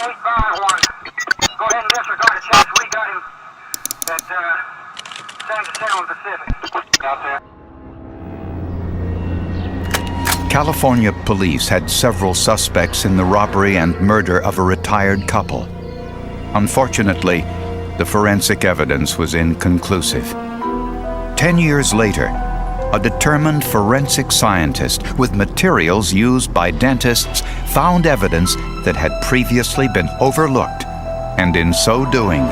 851. Go ahead and disregard the checks. We got him at San Jacinto Pacific out there. California police had several suspects in the robbery and murder of a retired couple. Unfortunately, the forensic evidence was inconclusive. 10 years later, a determined forensic scientist with materials used by dentists found evidence that had previously been overlooked, and in so doing,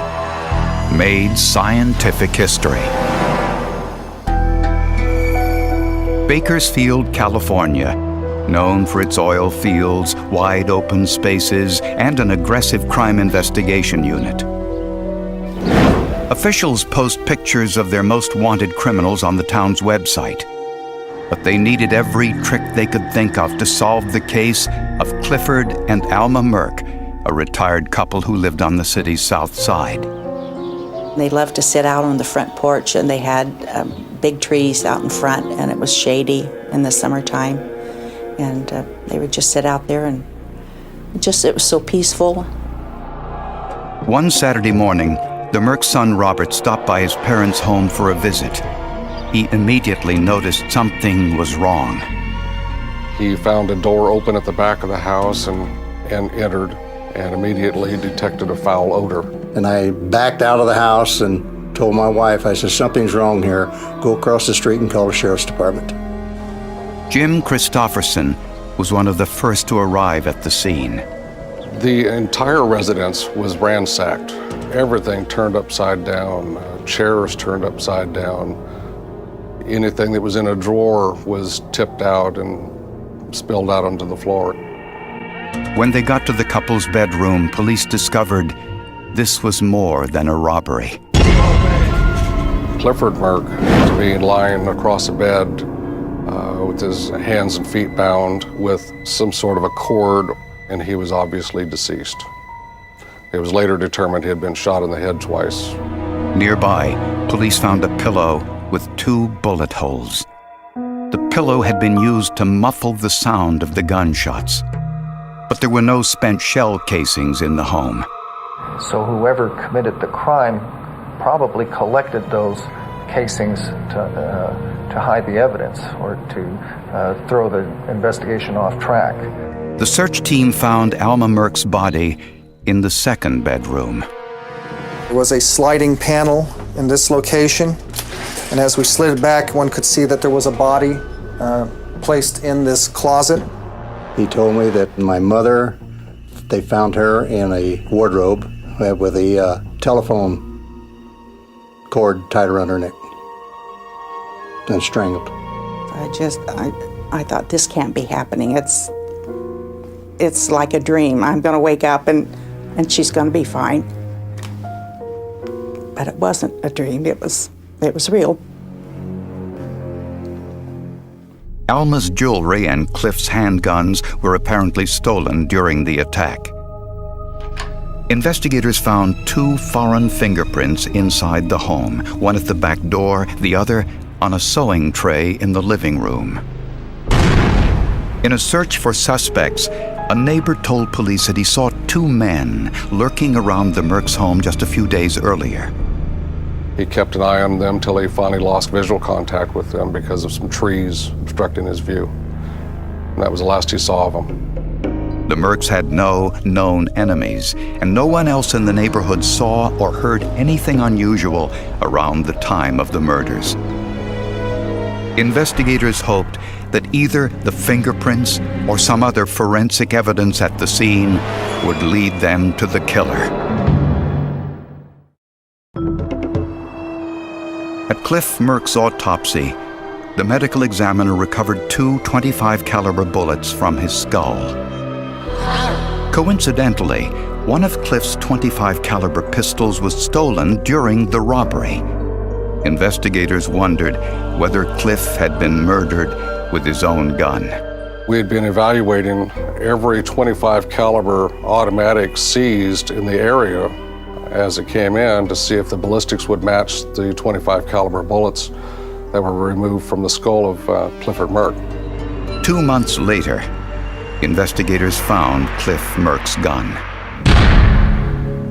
made scientific history. Bakersfield, California, known for its oil fields, wide open spaces, and an aggressive crime investigation unit. Officials post pictures of their most wanted criminals on the town's website, but they needed every trick they could think of to solve the case of Clifford and Alma Merck, a retired couple who lived on the city's south side. They loved to sit out on the front porch, and they had big trees out in front, and it was shady in the summertime. And they would just sit out there, and it was so peaceful. One Saturday morning, the Merck son Robert stopped by his parents' home for a visit. He immediately noticed something was wrong. He found a door open at the back of the house and entered, and immediately detected a foul odor. And I backed out of the house and told my wife, I said, something's wrong here. Go across the street and call the sheriff's department. Jim Christopherson was one of the first to arrive at the scene. The entire residence was ransacked. Everything turned upside down, chairs turned upside down. Anything that was in a drawer was tipped out and spilled out onto the floor. When they got to the couple's bedroom, police discovered this was more than a robbery. Clifford Merck was being lying across the bed with his hands and feet bound with some sort of a cord, and he was obviously deceased. It was later determined he had been shot in the head twice. Nearby, police found a pillow with 2 bullet holes. The pillow had been used to muffle the sound of the gunshots, but there were no spent shell casings in the home. So whoever committed the crime probably collected those casings to hide the evidence or to throw the investigation off track. The search team found Alma Merck's body in the second bedroom. There was a sliding panel in this location, and as we slid it back, one could see that there was a body placed in this closet. He told me that my mother, they found her in a wardrobe with a telephone cord tied around her neck and strangled. I thought, this can't be happening. It's like a dream. I'm going to wake up and she's going to be fine. But it wasn't a dream. It was real. Alma's jewelry and Cliff's handguns were apparently stolen during the attack. Investigators found 2 foreign fingerprints inside the home, one at the back door, the other on a sewing tray in the living room. In a search for suspects, a neighbor told police that he saw 2 men lurking around the Merck's home just a few days earlier. He kept an eye on them till he finally lost visual contact with them because of some trees obstructing his view. And that was the last he saw of them. The Mercks had no known enemies, and no one else in the neighborhood saw or heard anything unusual around the time of the murders. Investigators hoped that either the fingerprints or some other forensic evidence at the scene would lead them to the killer. At Cliff Merck's autopsy, the medical examiner recovered 2 .25 caliber bullets from his skull. Coincidentally, one of Cliff's .25 caliber pistols was stolen during the robbery. Investigators wondered whether Cliff had been murdered with his own gun. We had been evaluating every .25 caliber automatic seized in the area as it came in to see if the ballistics would match the .25 caliber bullets that were removed from the skull of Clifford Merck. 2 months later, investigators found Cliff Merck's gun.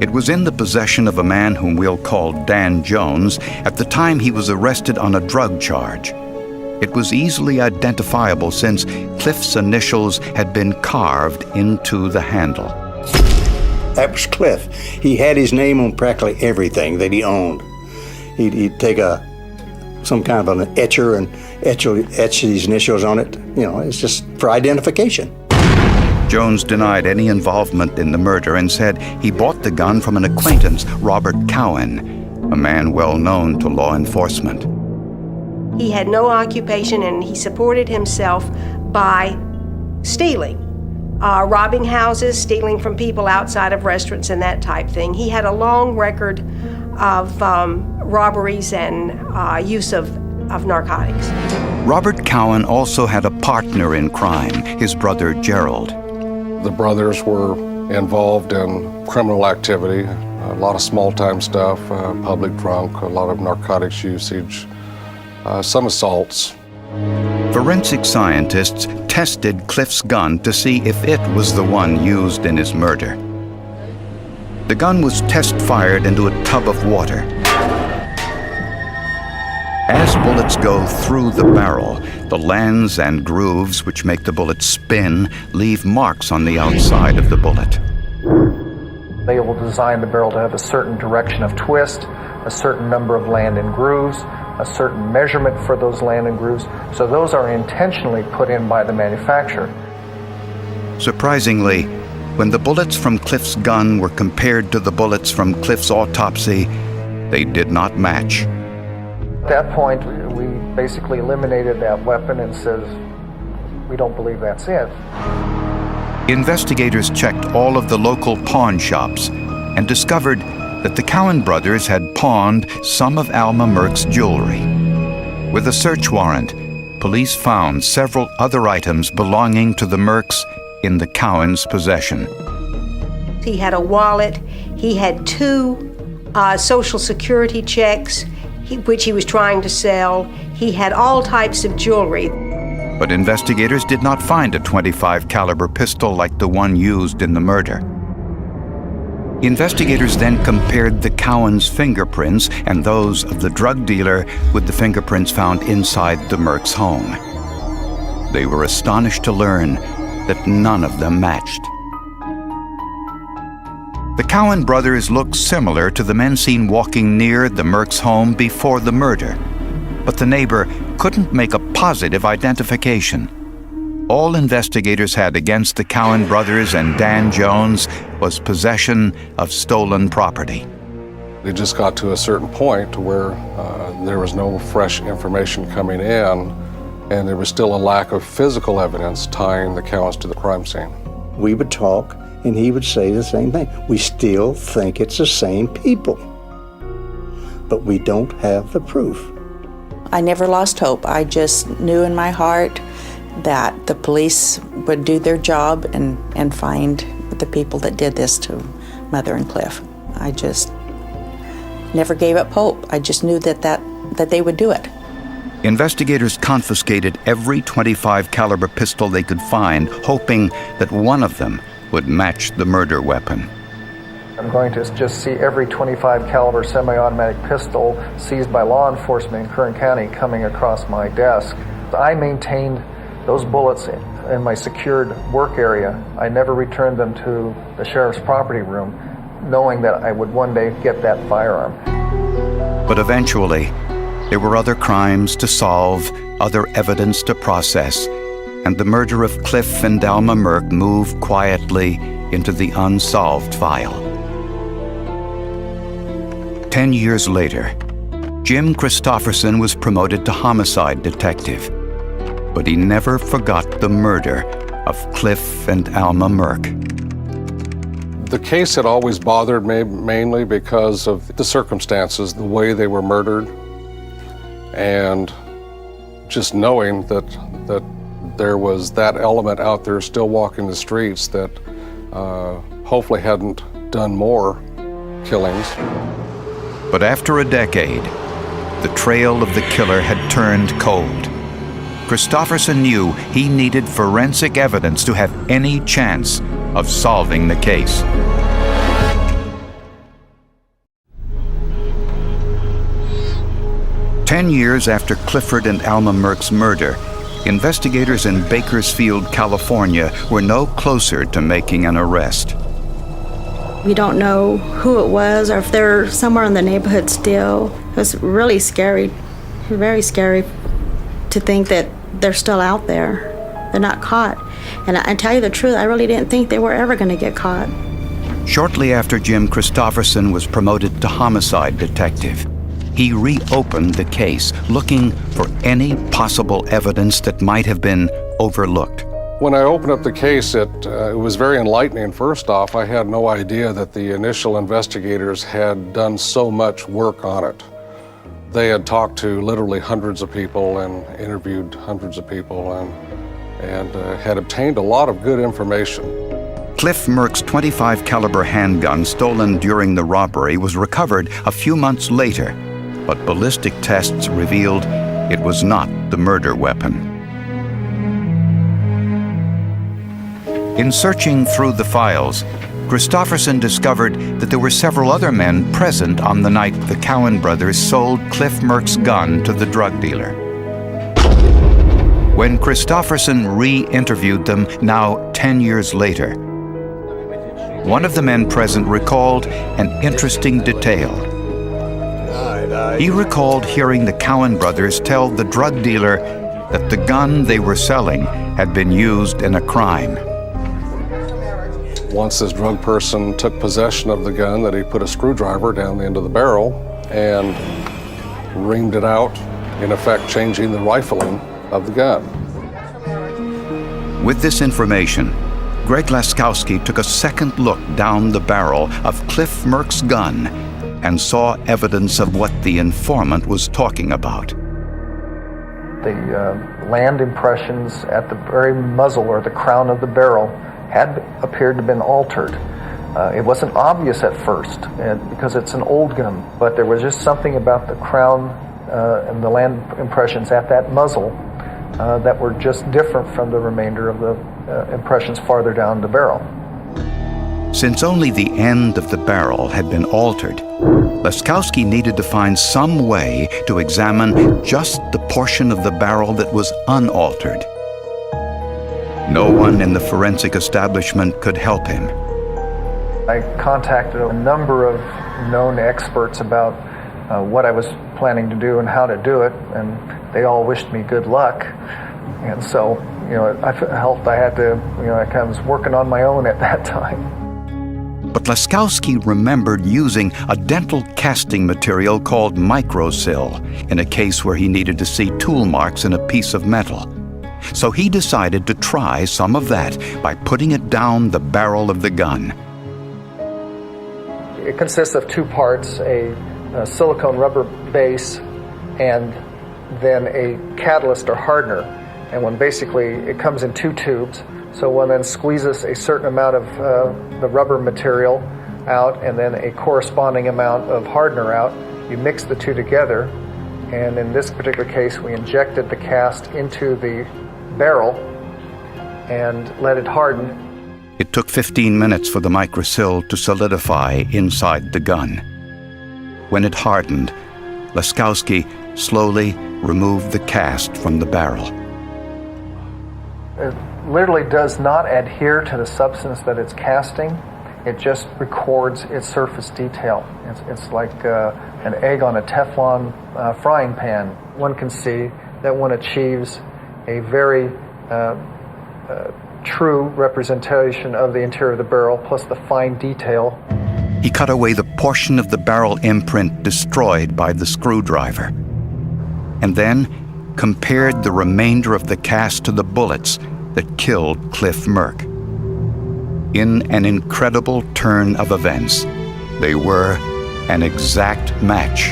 It was in the possession of a man whom we'll call Dan Jones at the time he was arrested on a drug charge. It was easily identifiable since Cliff's initials had been carved into the handle. That was Cliff. He had his name on practically everything that he owned. He'd take some kind of an etcher and etch these initials on it. You know, it's just for identification. Jones denied any involvement in the murder and said he bought the gun from an acquaintance, Robert Cowan, a man well known to law enforcement. He had no occupation and he supported himself by stealing. Robbing houses, stealing from people outside of restaurants and that type thing. He had a long record of robberies and use of narcotics. Robert Cowan also had a partner in crime, his brother Gerald. The brothers were involved in criminal activity, a lot of small-time stuff, public drunk, a lot of narcotics usage, some assaults. Forensic scientists tested Cliff's gun to see if it was the one used in his murder. The gun was test-fired into a tub of water. As bullets go through the barrel, the lands and grooves which make the bullet spin leave marks on the outside of the bullet. They will design the barrel to have a certain direction of twist, a certain number of land-in grooves, a certain measurement for those land-in grooves. So those are intentionally put in by the manufacturer. Surprisingly, when the bullets from Cliff's gun were compared to the bullets from Cliff's autopsy, they did not match. At that point, we basically eliminated that weapon and says, we don't believe that's it. Investigators checked all of the local pawn shops and discovered that the Cowan brothers had pawned some of Alma Merck's jewelry. With a search warrant, police found several other items belonging to the Mercks in the Cowans' possession. He had a wallet. He had 2 Social Security checks, which he was trying to sell. He had all types of jewelry. But investigators did not find a .25 caliber pistol like the one used in the murder. Investigators then compared the Cowans' fingerprints and those of the drug dealer with the fingerprints found inside the Mercks' home. They were astonished to learn that none of them matched. The Cowan brothers looked similar to the men seen walking near the Mercks' home before the murder, but the neighbor couldn't make a positive identification. All investigators had against the Cowan brothers and Dan Jones was possession of stolen property. It just got to a certain point where there was no fresh information coming in, and there was still a lack of physical evidence tying the Cowans to the crime scene. We would talk, and he would say the same thing. We still think it's the same people, but we don't have the proof. I never lost hope. I just knew in my heart that the police would do their job and find the people that did this to Mother and Cliff. I just never gave up hope. I just knew that they would do it. Investigators confiscated every .25 caliber pistol they could find, hoping that one of them would match the murder weapon. I'm going to just see every .25 caliber semi-automatic pistol seized by law enforcement in Kern County coming across my desk. I maintained those bullets in my secured work area. I never returned them to the sheriff's property room, knowing that I would one day get that firearm. But eventually, there were other crimes to solve, other evidence to process, and the murder of Cliff and Alma Merck moved quietly into the unsolved file. 10 years later, Jim Christofferson was promoted to homicide detective, but he never forgot the murder of Cliff and Alma Merck. The case had always bothered me mainly because of the circumstances, the way they were murdered, and just knowing that there was that element out there still walking the streets that hopefully hadn't done more killings. But after a decade, the trail of the killer had turned cold. Christofferson knew he needed forensic evidence to have any chance of solving the case. 10 years after Clifford and Alma Merck's murder, investigators in Bakersfield, California were no closer to making an arrest. We don't know who it was or if they're somewhere in the neighborhood still. It was really scary, very scary to think that they're still out there. They're not caught. And I tell you the truth, I really didn't think they were ever going to get caught. Shortly after Jim Christofferson was promoted to homicide detective, he reopened the case, looking for any possible evidence that might have been overlooked. When I opened up the case, it was very enlightening. First off, I had no idea that the initial investigators had done so much work on it. They had talked to literally hundreds of people and interviewed hundreds of people and had obtained a lot of good information. Cliff Merck's .25 caliber handgun stolen during the robbery was recovered a few months later, but ballistic tests revealed it was not the murder weapon. In searching through the files, Christofferson discovered that there were several other men present on the night the Cowan brothers sold Cliff Merck's gun to the drug dealer. When Christofferson re-interviewed them now 10 years later, one of the men present recalled an interesting detail. He recalled hearing the Cowan brothers tell the drug dealer that the gun they were selling had been used in a crime. Once this drug person took possession of the gun, that he put a screwdriver down the end of the barrel and reamed it out, in effect changing the rifling of the gun. With this information, Greg Laskowski took a second look down the barrel of Cliff Merck's gun and saw evidence of what the informant was talking about. The land impressions at the very muzzle or the crown of the barrel had appeared to have been altered. It wasn't obvious at first because it's an old gun, but there was just something about the crown and the land impressions at that muzzle that were just different from the remainder of the impressions farther down the barrel. Since only the end of the barrel had been altered, Laskowski needed to find some way to examine just the portion of the barrel that was unaltered. No one in the forensic establishment could help him. I contacted a number of known experts about what I was planning to do and how to do it, and they all wished me good luck. And so, I felt I had to, I kind of was working on my own at that time. But Laskowski remembered using a dental casting material called microsil in a case where he needed to see tool marks in a piece of metal. So he decided to try some of that by putting it down the barrel of the gun. It consists of two parts, a silicone rubber base and then a catalyst or hardener. And when basically it comes in two tubes, so one then squeezes a certain amount of the rubber material out and then a corresponding amount of hardener out. You mix the two together, and in this particular case we injected the cast into the barrel and let it harden. It took 15 minutes for the microsil to solidify inside the gun. When it hardened, Laskowski slowly removed the cast from the barrel. It literally does not adhere to the substance that it's casting. It just records its surface detail. It's like an egg on a Teflon frying pan. One can see that one achieves a very true representation of the interior of the barrel, plus the fine detail. He cut away the portion of the barrel imprint destroyed by the screwdriver, and then compared the remainder of the cast to the bullets that killed Cliff Merck. In an incredible turn of events, they were an exact match.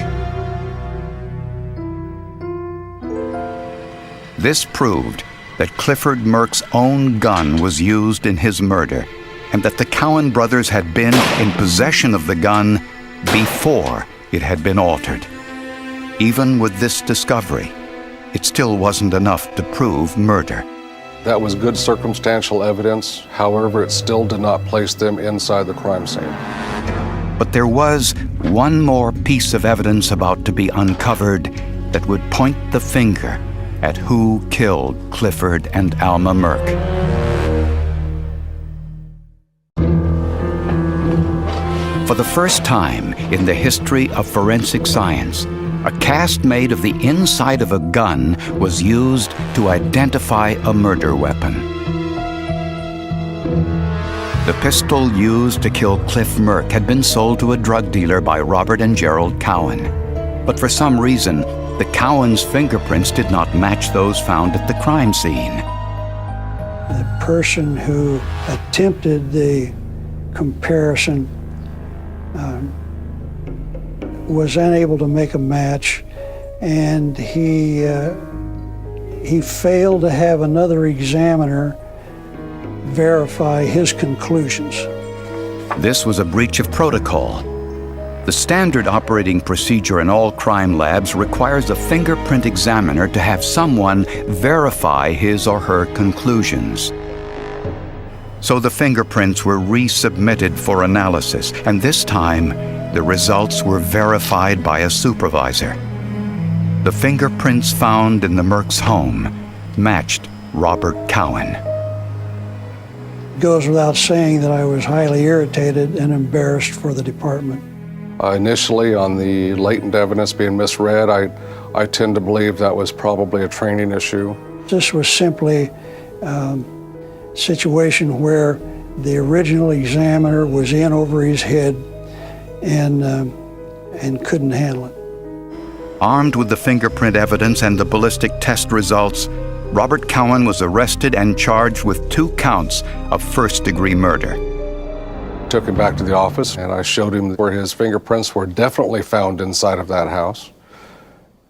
This proved that Clifford Merck's own gun was used in his murder, and that the Cowan brothers had been in possession of the gun before it had been altered. Even with this discovery, it still wasn't enough to prove murder. That was good circumstantial evidence. However, it still did not place them inside the crime scene. But there was one more piece of evidence about to be uncovered that would point the finger at who killed Clifford and Alma Merck. For the first time in the history of forensic science, a cast made of the inside of a gun was used to identify a murder weapon. The pistol used to kill Cliff Merck had been sold to a drug dealer by Robert and Gerald Cowan. But for some reason, the Cowans' fingerprints did not match those found at the crime scene. The person who attempted the comparison was unable to make a match, and he failed to have another examiner verify his conclusions. This was a breach of protocol. The standard operating procedure in all crime labs requires a fingerprint examiner to have someone verify his or her conclusions. So the fingerprints were resubmitted for analysis, and this time the results were verified by a supervisor. The fingerprints found in the Merck's home matched Robert Cowan. It goes without saying that I was highly irritated and embarrassed for the department. Initially, on the latent evidence being misread, I tend to believe that was probably a training issue. This was simply a situation where the original examiner was in over his head and couldn't handle it. Armed with the fingerprint evidence and the ballistic test results, Robert Cowan was arrested and charged with 2 counts of first-degree murder. Took him back to the office, and I showed him where his fingerprints were definitely found inside of that house,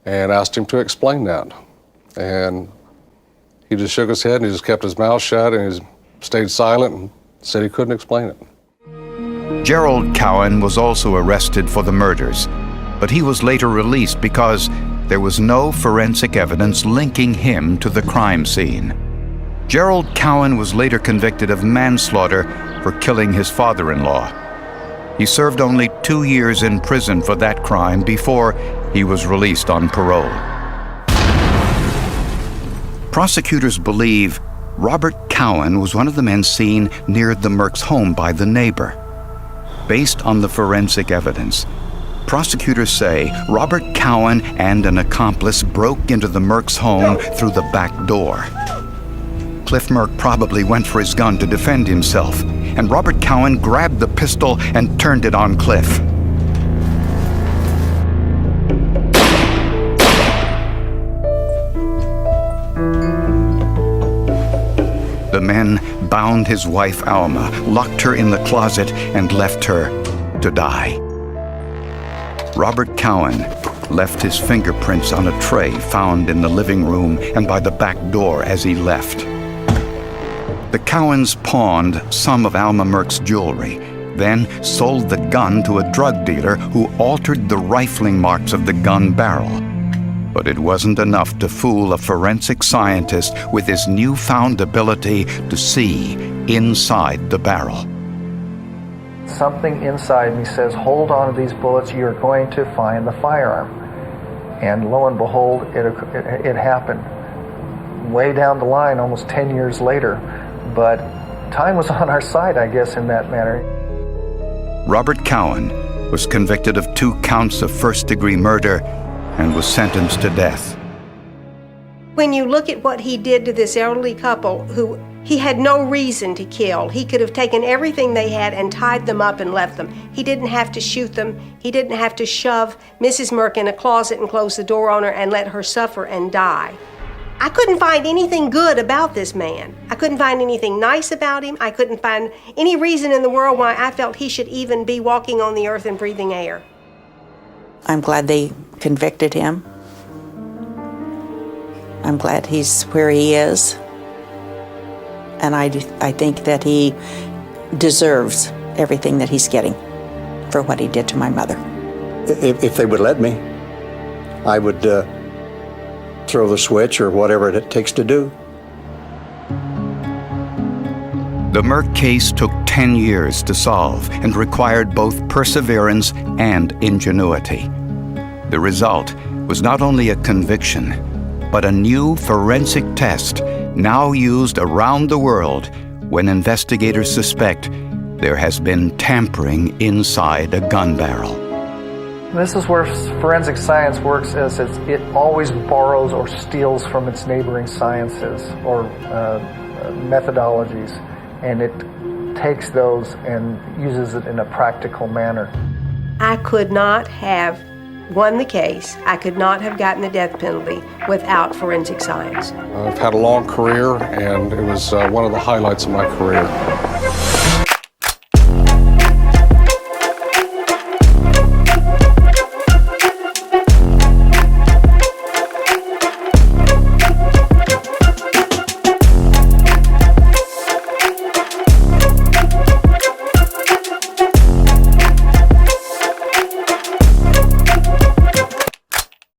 and asked him to explain that. And he just shook his head, and he just kept his mouth shut, and he stayed silent and said he couldn't explain it. Gerald Cowan was also arrested for the murders, but he was later released because there was no forensic evidence linking him to the crime scene. Gerald Cowan was later convicted of manslaughter for killing his father-in-law. He served only 2 years in prison for that crime before he was released on parole. Prosecutors believe Robert Cowan was one of the men seen near the Merck's home by the neighbor. Based on the forensic evidence, prosecutors say Robert Cowan and an accomplice broke into the Merck's home through the back door. Cliff Merck probably went for his gun to defend himself, and Robert Cowan grabbed the pistol and turned it on Cliff. The men bound his wife Alma, locked her in the closet, and left her to die. Robert Cowan left his fingerprints on a tray found in the living room and by the back door as he left. The Cowans pawned some of Alma Merck's jewelry, then sold the gun to a drug dealer who altered the rifling marks of the gun barrel. But it wasn't enough to fool a forensic scientist with his newfound ability to see inside the barrel. Something inside me says, hold on to these bullets, you're going to find the firearm. And lo and behold, it happened. Way down the line, almost 10 years later. But time was on our side, I guess, in that manner. Robert Cowan was convicted of 2 counts of first-degree murder and was sentenced to death. When you look at what he did to this elderly couple who he had no reason to kill, he could have taken everything they had and tied them up and left them. He didn't have to shoot them. He didn't have to shove Mrs. Merck in a closet and close the door on her and let her suffer and die. I couldn't find anything good about this man. I couldn't find anything nice about him. I couldn't find any reason in the world why I felt he should even be walking on the earth and breathing air. I'm glad they convicted him. I'm glad he's where he is. And I think that he deserves everything that he's getting for what he did to my mother. If they would let me, I would throw the switch or whatever it takes to do. The Merck case took 10 years to solve and required both perseverance and ingenuity. The result, was not only a conviction, but a new forensic test now used around the world when investigators suspect there has been tampering inside a gun barrel. This is where forensic science works, as it always borrows or steals from its neighboring sciences or methodologies, and it takes those and uses it in a practical manner. I could not have won the case. I could not have gotten the death penalty without forensic science. I've had a long career, and it was one of the highlights of my career.